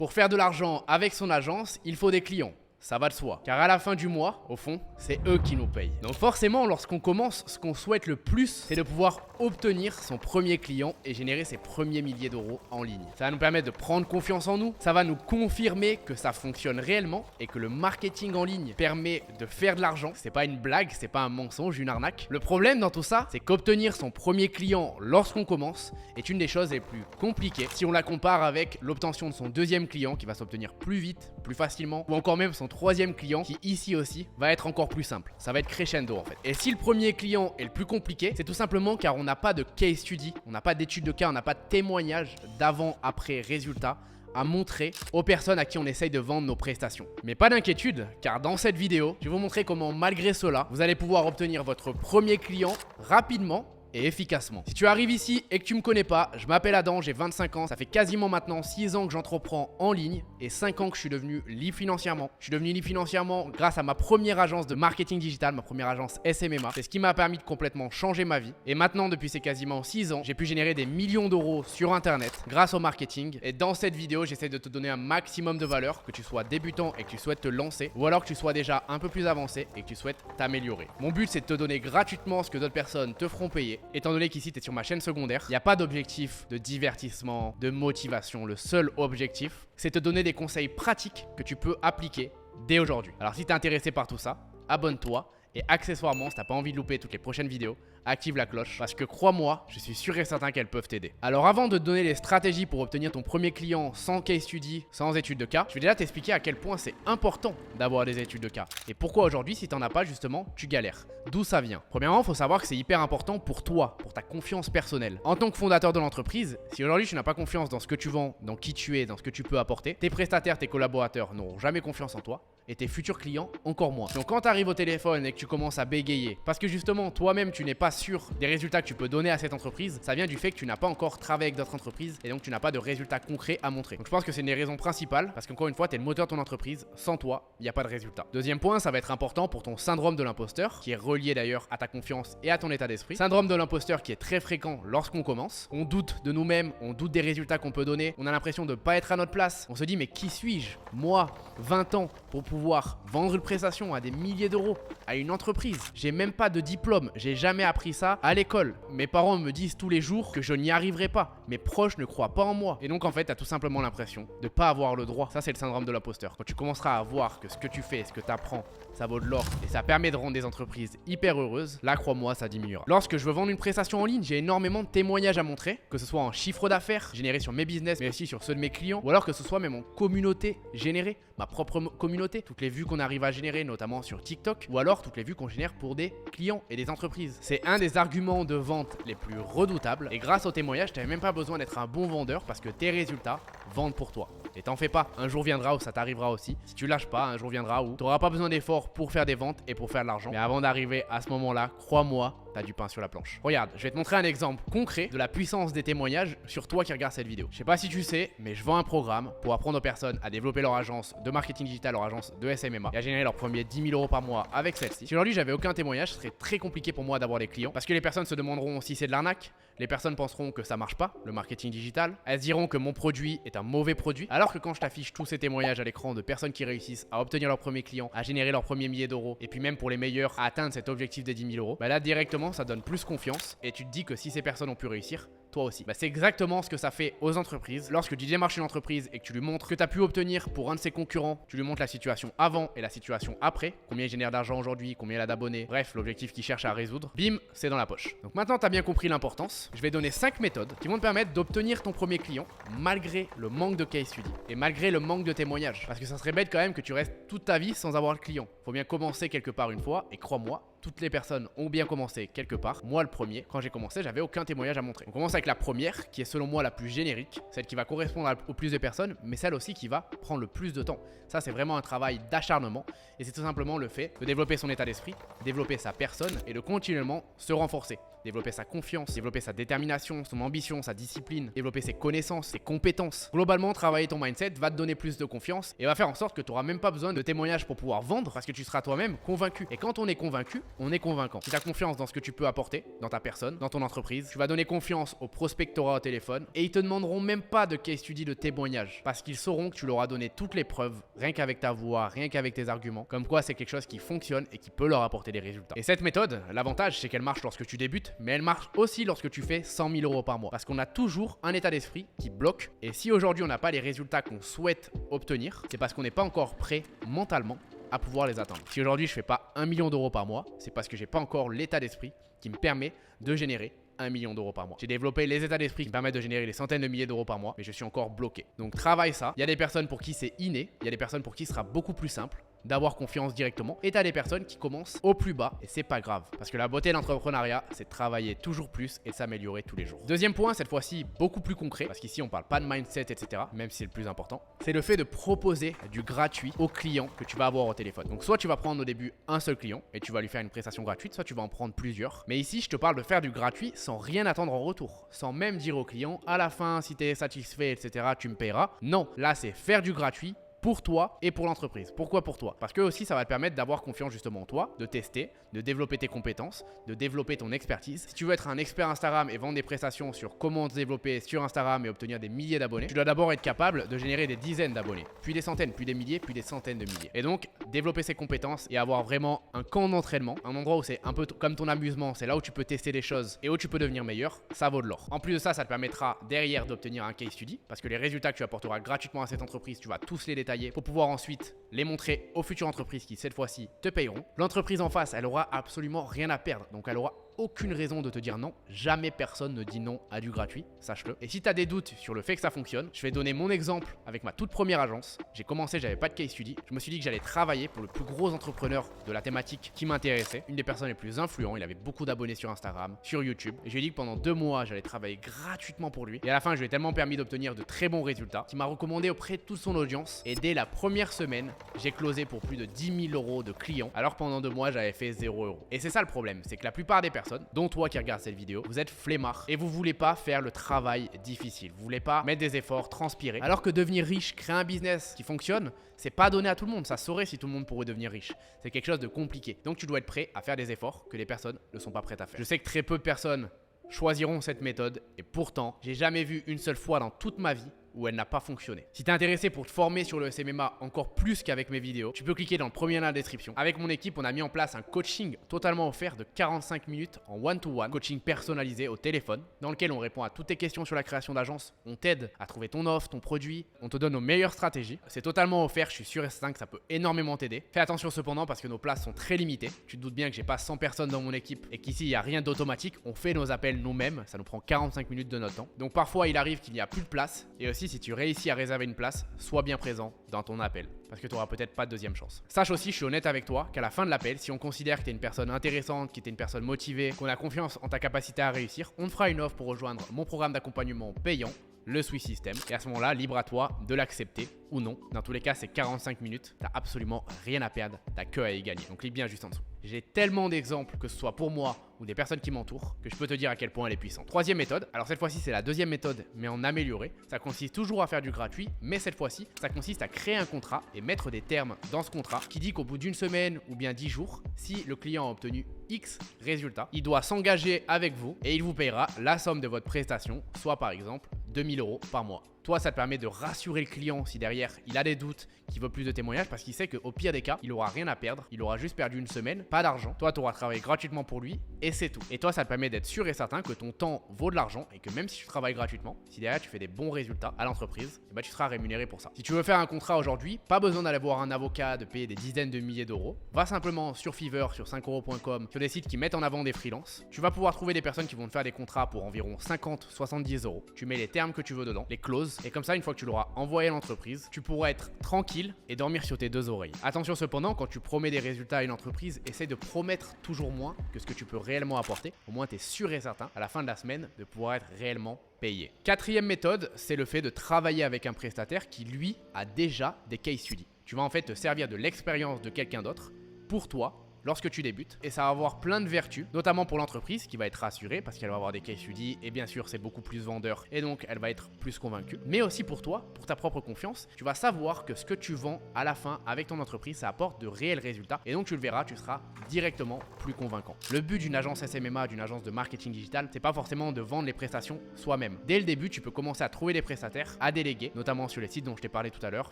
Pour faire de l'argent avec son agence, il faut des clients. Ça va de soi. Car à la fin du mois, au fond, c'est eux qui nous payent. Donc forcément, lorsqu'on commence, ce qu'on souhaite le plus, c'est de pouvoir obtenir son premier client et générer ses premiers milliers d'euros en ligne. Ça va nous permettre de prendre confiance en nous, ça va nous confirmer que ça fonctionne réellement et que le marketing en ligne permet de faire de l'argent. C'est pas une blague, c'est pas un mensonge, une arnaque. Le problème dans tout ça, c'est qu'obtenir son premier client lorsqu'on commence est une des choses les plus compliquées si on la compare avec l'obtention de son deuxième client qui va s'obtenir plus vite, plus facilement, ou encore même son troisième client qui ici aussi va être encore plus simple. Ça va être crescendo en fait. Et si le premier client est le plus compliqué, c'est tout simplement car on n'a pas de case study, on n'a pas d'étude de cas, on n'a pas de témoignage d'avant, après, résultat à montrer aux personnes à qui on essaye de vendre nos prestations. Mais pas d'inquiétude, car dans cette vidéo, je vais vous montrer comment malgré cela, vous allez pouvoir obtenir votre premier client rapidement et efficacement. Si tu arrives ici et que tu me connais pas, je m'appelle Adam, j'ai 25 ans, ça fait quasiment maintenant 6 ans que j'entreprends en ligne et 5 ans que je suis devenu libre financièrement. Je suis devenu libre financièrement grâce à ma première agence de marketing digital, ma première agence SMMA. C'est ce qui m'a permis de complètement changer ma vie. Et maintenant, depuis ces quasiment 6 ans, j'ai pu générer des millions d'euros sur internet grâce au marketing. Et dans cette vidéo, j'essaie de te donner un maximum de valeur, que tu sois débutant et que tu souhaites te lancer, ou alors que tu sois déjà un peu plus avancé et que tu souhaites t'améliorer. Mon but, c'est de te donner gratuitement ce que d'autres personnes te feront payer. Étant donné qu'ici tu es sur ma chaîne secondaire, il n'y a pas d'objectif de divertissement, de motivation. Le seul objectif, c'est te donner des conseils pratiques que tu peux appliquer dès aujourd'hui. Alors si tu es intéressé par tout ça, abonne-toi et accessoirement, si tu n'as pas envie de louper toutes les prochaines vidéos, active la cloche parce que crois-moi, je suis sûr et certain qu'elles peuvent t'aider. Alors avant de te donner les stratégies pour obtenir ton premier client sans case study, sans études de cas, je vais déjà t'expliquer à quel point c'est important d'avoir des études de cas. Et pourquoi aujourd'hui, si tu n'en as pas justement, tu galères. D'où ça vient? Premièrement, il faut savoir que c'est hyper important pour toi, pour ta confiance personnelle. En tant que fondateur de l'entreprise, si aujourd'hui tu n'as pas confiance dans ce que tu vends, dans qui tu es, dans ce que tu peux apporter, tes prestataires, tes collaborateurs n'auront jamais confiance en toi et tes futurs clients encore moins. Donc quand tu arrives au téléphone et que tu commences à bégayer, parce que justement toi-même tu n'es pas sûr des résultats que tu peux donner à cette entreprise, ça vient du fait que tu n'as pas encore travaillé avec d'autres entreprises et donc tu n'as pas de résultats concrets à montrer. Donc je pense que c'est une des raisons principales parce qu'encore une fois, tu es le moteur de ton entreprise, sans toi, il n'y a pas de résultat. Deuxième point, ça va être important pour ton syndrome de l'imposteur, qui est relié d'ailleurs à ta confiance et à ton état d'esprit. Syndrome de l'imposteur qui est très fréquent lorsqu'on commence. On doute de nous-mêmes, on doute des résultats qu'on peut donner, on a l'impression de ne pas être à notre place. On se dit mais qui suis-je, moi, 20 ans, pour pouvoir vendre une prestation à des milliers d'euros à une entreprise? J'ai même pas de diplôme, j'ai jamais appris ça à l'école. Mes parents me disent tous les jours que je n'y arriverai pas. Mes proches ne croient pas en moi. Et donc en fait, tu as tout simplement l'impression de pas avoir le droit. Ça, c'est le syndrome de l'imposteur. Quand tu commenceras à voir que ce que tu fais, ce que tu apprends, ça vaut de l'or et ça permet de rendre des entreprises hyper heureuses, là, crois-moi, ça diminuera. Lorsque je veux vendre une prestation en ligne, j'ai énormément de témoignages à montrer, que ce soit en chiffre d'affaires généré sur mes business, mais aussi sur ceux de mes clients, ou alors que ce soit même en communauté générée, ma propre communauté, toutes les vues qu'on arrive à générer, notamment sur TikTok, ou alors toutes les vues qu'on génère pour des clients et des entreprises. C'est un des arguments de vente les plus redoutables, et grâce au témoignage, tu n'avais même pas besoin d'être un bon vendeur parce que tes résultats vendent pour toi. Et t'en fais pas, un jour viendra où ça t'arrivera aussi. Si tu lâches pas, un jour viendra où tu n'auras pas besoin d'efforts pour faire des ventes et pour faire de l'argent. Mais avant d'arriver à ce moment-là, crois-moi, t'as du pain sur la planche. Regarde, je vais te montrer un exemple concret de la puissance des témoignages sur toi qui regardes cette vidéo. Je sais pas si tu sais, mais je vends un programme pour apprendre aux personnes à développer leur agence de marketing digital, leur agence de SMMA et à générer leur premier 10 000 euros par mois avec celle-ci. Si aujourd'hui j'avais aucun témoignage, ce serait très compliqué pour moi d'avoir des clients parce que les personnes se demanderont si c'est de l'arnaque, les personnes penseront que ça marche pas, le marketing digital, elles se diront que mon produit est un mauvais produit, alors que quand je t'affiche tous ces témoignages à l'écran de personnes qui réussissent à obtenir leur premier client, à générer leur premier millier d'euros et puis même pour les meilleurs à atteindre cet objectif des 10 000 euros, bah là directement ça donne plus confiance et tu te dis que si ces personnes ont pu réussir, toi aussi. Bah, c'est exactement ce que ça fait aux entreprises. Lorsque tu démarches une entreprise et que tu lui montres que tu as pu obtenir pour un de ses concurrents, tu lui montres la situation avant et la situation après, combien il génère d'argent aujourd'hui, combien il a d'abonnés, bref, l'objectif qu'il cherche à résoudre, bim, c'est dans la poche. Donc maintenant tu as bien compris l'importance, je vais donner 5 méthodes qui vont te permettre d'obtenir ton premier client malgré le manque de case study et malgré le manque de témoignages. Parce que ça serait bête quand même que tu restes toute ta vie sans avoir le client. Faut bien commencer quelque part une fois et crois-moi, toutes les personnes ont bien commencé quelque part. Moi, le premier, quand j'ai commencé, j'avais aucun témoignage à montrer. On commence avec la première, qui est selon moi la plus générique, celle qui va correspondre au plus de personnes, mais celle aussi qui va prendre le plus de temps. Ça, c'est vraiment un travail d'acharnement et c'est tout simplement le fait de développer son état d'esprit, développer sa personne et de continuellement se renforcer. Développer sa confiance, développer sa détermination, son ambition, sa discipline, développer ses connaissances, ses compétences. Globalement, travailler ton mindset va te donner plus de confiance et va faire en sorte que tu n'auras même pas besoin de témoignages pour pouvoir vendre parce que tu seras toi-même convaincu. Et quand on est convaincu, on est convaincant. Si tu as confiance dans ce que tu peux apporter, dans ta personne, dans ton entreprise, tu vas donner confiance au prospectorat au téléphone et ils te demanderont même pas de case study de témoignage parce qu'ils sauront que tu leur as donné toutes les preuves, rien qu'avec ta voix, rien qu'avec tes arguments, comme quoi c'est quelque chose qui fonctionne et qui peut leur apporter des résultats. Et cette méthode, l'avantage c'est qu'elle marche lorsque tu débutes, mais elle marche aussi lorsque tu fais 100 000 euros par mois parce qu'on a toujours un état d'esprit qui bloque et si aujourd'hui on n'a pas les résultats qu'on souhaite obtenir, c'est parce qu'on n'est pas encore prêt mentalement à pouvoir les atteindre. Si aujourd'hui je fais pas 1 million d'euros par mois, c'est parce que j'ai pas encore l'état d'esprit qui me permet de générer 1 million d'euros par mois. J'ai développé les états d'esprit qui me permettent de générer des centaines de milliers d'euros par mois, mais je suis encore bloqué. Donc travaille ça. Il y a des personnes pour qui c'est inné, il y a des personnes pour qui ce sera beaucoup plus simple d'avoir confiance directement et t'as des personnes qui commencent au plus bas et c'est pas grave parce que la beauté de l'entrepreneuriat c'est de travailler toujours plus et de s'améliorer tous les jours. Deuxième point, cette fois-ci beaucoup plus concret parce qu'ici on parle pas de mindset etc, même si c'est le plus important, c'est le fait de proposer du gratuit aux clients que tu vas avoir au téléphone. Donc soit tu vas prendre au début un seul client et tu vas lui faire une prestation gratuite, soit tu vas en prendre plusieurs, mais ici je te parle de faire du gratuit sans rien attendre en retour, sans même dire au client à la fin si tu es satisfait etc tu me payeras. Non, là c'est faire du gratuit pour toi et pour l'entreprise. Pourquoi pour toi? Parce que aussi ça va te permettre d'avoir confiance justement en toi, de tester, de développer tes compétences, de développer ton expertise. Si tu veux être un expert Instagram et vendre des prestations sur comment te développer sur Instagram et obtenir des milliers d'abonnés, tu dois d'abord être capable de générer des dizaines d'abonnés, puis des centaines, puis des milliers, puis des centaines de milliers. Et donc développer ses compétences et avoir vraiment un camp d'entraînement, un endroit où c'est un peu comme ton amusement, c'est là où tu peux tester des choses et où tu peux devenir meilleur, ça vaut de l'or. En plus de ça, ça te permettra derrière d'obtenir un case study parce que les résultats que tu apporteras gratuitement à cette entreprise, tu vas tous les détailler pour pouvoir ensuite les montrer aux futures entreprises qui cette fois-ci te payeront. L'entreprise en face, elle aura absolument rien à perdre, donc elle aura aucune raison de te dire non. Jamais personne ne dit non à du gratuit, sache-le. Et si tu as des doutes sur le fait que ça fonctionne, je vais donner mon exemple avec ma toute première agence. J'ai commencé, j'avais pas de case study. Je me suis dit que j'allais travailler pour le plus gros entrepreneur de la thématique qui m'intéressait, une des personnes les plus influentes. Il avait beaucoup d'abonnés sur Instagram, sur YouTube. Et je lui ai dit que pendant 2 mois, j'allais travailler gratuitement pour lui. Et à la fin, je lui ai tellement permis d'obtenir de très bons résultats qu'il m'a recommandé auprès de toute son audience. Et dès la première semaine, j'ai closé pour plus de 10 000 euros de clients, alors que pendant 2 mois, j'avais fait 0 euros. Et c'est ça le problème, c'est que la plupart des personnes, dont toi qui regardes cette vidéo, vous êtes flemmard et vous voulez pas faire le travail difficile. Vous voulez pas mettre des efforts, transpirer. Alors que devenir riche, créer un business qui fonctionne, c'est pas donné à tout le monde. Ça saurait si tout le monde pourrait devenir riche. C'est quelque chose de compliqué. Donc tu dois être prêt à faire des efforts que les personnes ne sont pas prêtes à faire. Je sais que très peu de personnes choisiront cette méthode et pourtant, j'ai jamais vu une seule fois dans toute ma vie où elle n'a pas fonctionné. Si tu es intéressé pour te former sur le SMMA encore plus qu'avec mes vidéos, tu peux cliquer dans le premier lien de la description. Avec mon équipe, on a mis en place un coaching totalement offert de 45 minutes en one-to-one, coaching personnalisé au téléphone, dans lequel on répond à toutes tes questions sur la création d'agence, on t'aide à trouver ton offre, ton produit, on te donne nos meilleures stratégies. C'est totalement offert, je suis sûr et certain que ça peut énormément t'aider. Fais attention cependant parce que nos places sont très limitées. Tu te doutes bien que j'ai pas 100 personnes dans mon équipe et qu'ici il n'y a rien d'automatique. On fait nos appels nous-mêmes, ça nous prend 45 minutes de notre temps. Donc parfois il arrive qu'il n'y a plus de place et aussi si tu réussis à réserver une place, sois bien présent dans ton appel parce que tu n'auras peut-être pas de deuxième chance. Sache aussi, je suis honnête avec toi, qu'à la fin de l'appel, si on considère que tu es une personne intéressante, que tu es une personne motivée, qu'on a confiance en ta capacité à réussir, on te fera une offre pour rejoindre mon programme d'accompagnement payant, le Swiss System. Et à ce moment-là, libre à toi de l'accepter ou non. Dans tous les cas, c'est 45 minutes. T'as absolument rien à perdre. T'as que à y gagner. Donc clique bien juste en dessous. J'ai tellement d'exemples, que ce soit pour moi ou des personnes qui m'entourent, que je peux te dire à quel point elle est puissante. Troisième méthode. Alors cette fois-ci, c'est la deuxième méthode, mais en amélioré. Ça consiste toujours à faire du gratuit, mais cette fois-ci, ça consiste à créer un contrat et mettre des termes dans ce contrat qui dit qu'au bout d'une semaine ou bien 10 jours, si le client a obtenu X résultats, il doit s'engager avec vous et il vous payera la somme de votre prestation, soit par exemple 2000 euros par mois. Toi, ça te permet de rassurer le client si derrière il a des doutes, qu'il veut plus de témoignages parce qu'il sait qu'au pire des cas, il aura rien à perdre, il aura juste perdu une semaine, pas d'argent. Toi, tu auras travaillé gratuitement pour lui et c'est tout. Et toi, ça te permet d'être sûr et certain que ton temps vaut de l'argent et que même si tu travailles gratuitement, si derrière tu fais des bons résultats à l'entreprise, eh ben, tu seras rémunéré pour ça. Si tu veux faire un contrat aujourd'hui, pas besoin d'aller voir un avocat, de payer des dizaines de milliers d'euros. Va simplement sur Fiverr, sur 5euros.com, sur des sites qui mettent en avant des freelances. Tu vas pouvoir trouver des personnes qui vont te faire des contrats pour environ 50-70 euros. Tu mets les termes que tu veux dedans, les clauses, et comme ça, une fois que tu l'auras envoyé à l'entreprise, tu pourras être tranquille et dormir sur tes deux oreilles. Attention cependant, quand tu promets des résultats à une entreprise, essaie de promettre toujours moins que ce que tu peux réellement apporter. Au moins, tu es sûr et certain, à la fin de la semaine, de pouvoir être réellement payé. Quatrième méthode, c'est le fait de travailler avec un prestataire qui, lui, a déjà des case studies. Tu vas en fait te servir de l'expérience de quelqu'un d'autre pour toi lorsque tu débutes et ça va avoir plein de vertus, notamment pour l'entreprise qui va être rassurée parce qu'elle va avoir des case studies et bien sûr c'est beaucoup plus vendeur et donc elle va être plus convaincue. Mais aussi pour toi, pour ta propre confiance, tu vas savoir que ce que tu vends à la fin avec ton entreprise, ça apporte de réels résultats et donc tu le verras, tu seras directement plus convaincant. Le but d'une agence SMMA, d'une agence de marketing digital, c'est pas forcément de vendre les prestations soi-même. Dès le début, tu peux commencer à trouver des prestataires, à déléguer, notamment sur les sites dont je t'ai parlé tout à l'heure,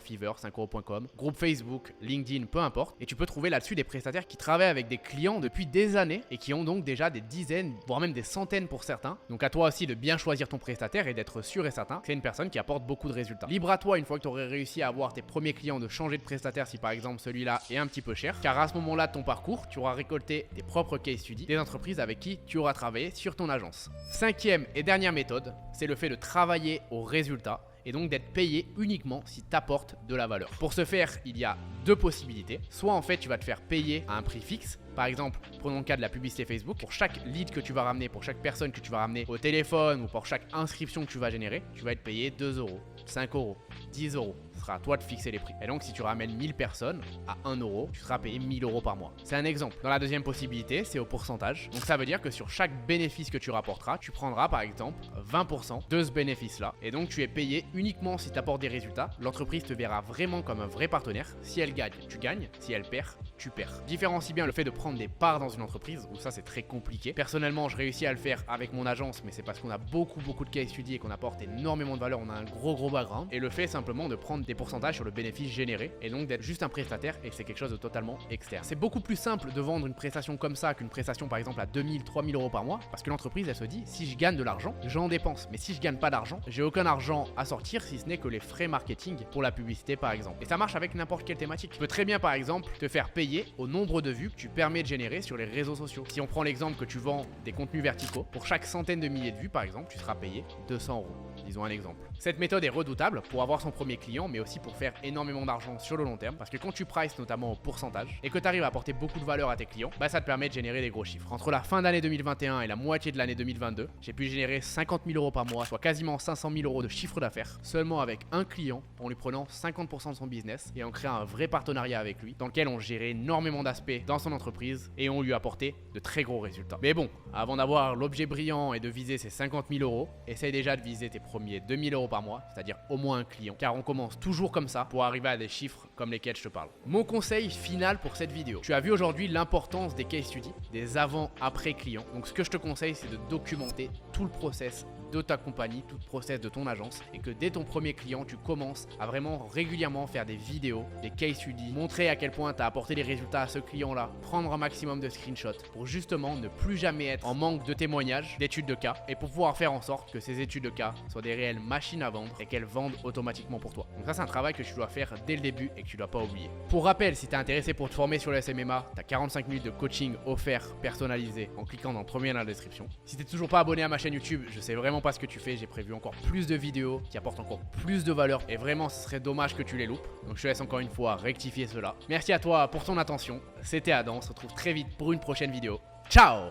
Fiverr, 5euros.com, groupe Facebook, LinkedIn, peu importe. Et tu peux trouver là-dessus des prestataires qui travaillent avec des clients depuis des années et qui ont donc déjà des dizaines, voire même des centaines pour certains. Donc à toi aussi de bien choisir ton prestataire et d'être sûr et certain que c'est une personne qui apporte beaucoup de résultats. Libre à toi, une fois que tu aurais réussi à avoir tes premiers clients, de changer de prestataire si par exemple celui-là est un petit peu cher, car à ce moment-là de ton parcours, tu auras récolté tes propres case studies, des entreprises avec qui tu auras travaillé sur ton agence. Cinquième et dernière méthode, c'est le fait de travailler au résultat et donc d'être payé uniquement si tu apportes de la valeur. Pour ce faire, il y a deux possibilités. Soit en fait, tu vas te faire payer à un prix fixe. Par exemple, prenons le cas de la publicité Facebook. Pour chaque lead que tu vas ramener, pour chaque personne que tu vas ramener au téléphone ou pour chaque inscription que tu vas générer, tu vas être payé 2 euros, 5 euros, 10 euros. Ce sera à toi de fixer les prix. Et donc, si tu ramènes 1000 personnes à 1 euro, tu seras payé 1000 euros par mois. C'est un exemple. Dans la deuxième possibilité, c'est au pourcentage. Donc, ça veut dire que sur chaque bénéfice que tu rapporteras, tu prendras par exemple 20% de ce bénéfice-là. Et donc, tu es payé uniquement si tu apportes des résultats. L'entreprise te verra vraiment comme un vrai partenaire. Si elle gagne, tu gagnes. Si elle perd, tu perds. Différencie bien le fait de prendre des parts dans une entreprise, où ça c'est très compliqué. Personnellement, je réussis à le faire avec mon agence, mais c'est parce qu'on a beaucoup de case studies et qu'on apporte énormément de valeur, on a un gros background. Et le fait simplement de prendre des pourcentages sur le bénéfice généré, et donc d'être juste un prestataire et que c'est quelque chose de totalement externe. C'est beaucoup plus simple de vendre une prestation comme ça qu'une prestation par exemple à 2000, 3000 euros par mois, parce que l'entreprise elle se dit, si je gagne de l'argent, j'en dépense. Mais si je gagne pas d'argent, j'ai aucun argent à sortir si ce n'est que les frais marketing pour la publicité par exemple. Et ça marche avec n'importe quelle thématique. Tu peux très bien par exemple te faire payer au nombre de vues que tu permets de générer sur les réseaux sociaux. Si on prend l'exemple que tu vends des contenus verticaux, pour chaque centaine de milliers de vues par exemple, tu seras payé 200 euros. Disons un exemple. Cette méthode est redoutable pour avoir son premier client, mais aussi pour faire énormément d'argent sur le long terme, parce que quand tu prices notamment au pourcentage et que tu arrives à apporter beaucoup de valeur à tes clients, bah ça te permet de générer des gros chiffres. Entre la fin d'année 2021 et la moitié de l'année 2022, j'ai pu générer 50 000 euros par mois, soit quasiment 500 000 euros de chiffre d'affaires, seulement avec un client, en lui prenant 50% de son business et en créant un vrai partenariat avec lui, dans lequel on gérait énormément d'aspects dans son entreprise et on lui apportait de très gros résultats. Mais bon, avant d'avoir l'objet brillant et de viser ces 50 000 euros, essaye déjà de viser tes premiers 2000 euros par mois, c'est-à-dire au moins un client, car on commence toujours comme ça pour arriver à des chiffres comme lesquels je te parle. Mon conseil final pour cette vidéo, tu as vu aujourd'hui l'importance des case studies, des avant-après clients. Donc ce que je te conseille, c'est de documenter tout le process de ta compagnie, tout le process de ton agence, et que dès ton premier client, tu commences à vraiment régulièrement faire des vidéos, des case studies, montrer à quel point tu as apporté des résultats à ce client-là, prendre un maximum de screenshots pour justement ne plus jamais être en manque de témoignages, d'études de cas, et pour pouvoir faire en sorte que ces études de cas soient des réelles machines à vendre et qu'elles vendent automatiquement pour toi. Donc ça, c'est un travail que tu dois faire dès le début et que tu dois pas oublier. Pour rappel, si tu es intéressé pour te former sur le SMMA, tu as 45 minutes de coaching offert personnalisé en cliquant dans le premier lien dans la description. Si tu n'es toujours pas abonné à ma chaîne YouTube, je sais vraiment pas ce que tu fais, j'ai prévu encore plus de vidéos qui apportent encore plus de valeur et vraiment ce serait dommage que tu les loupes. Donc je te laisse encore une fois rectifier cela. Merci à toi pour ton attention, c'était Adam, on se retrouve très vite pour une prochaine vidéo. Ciao!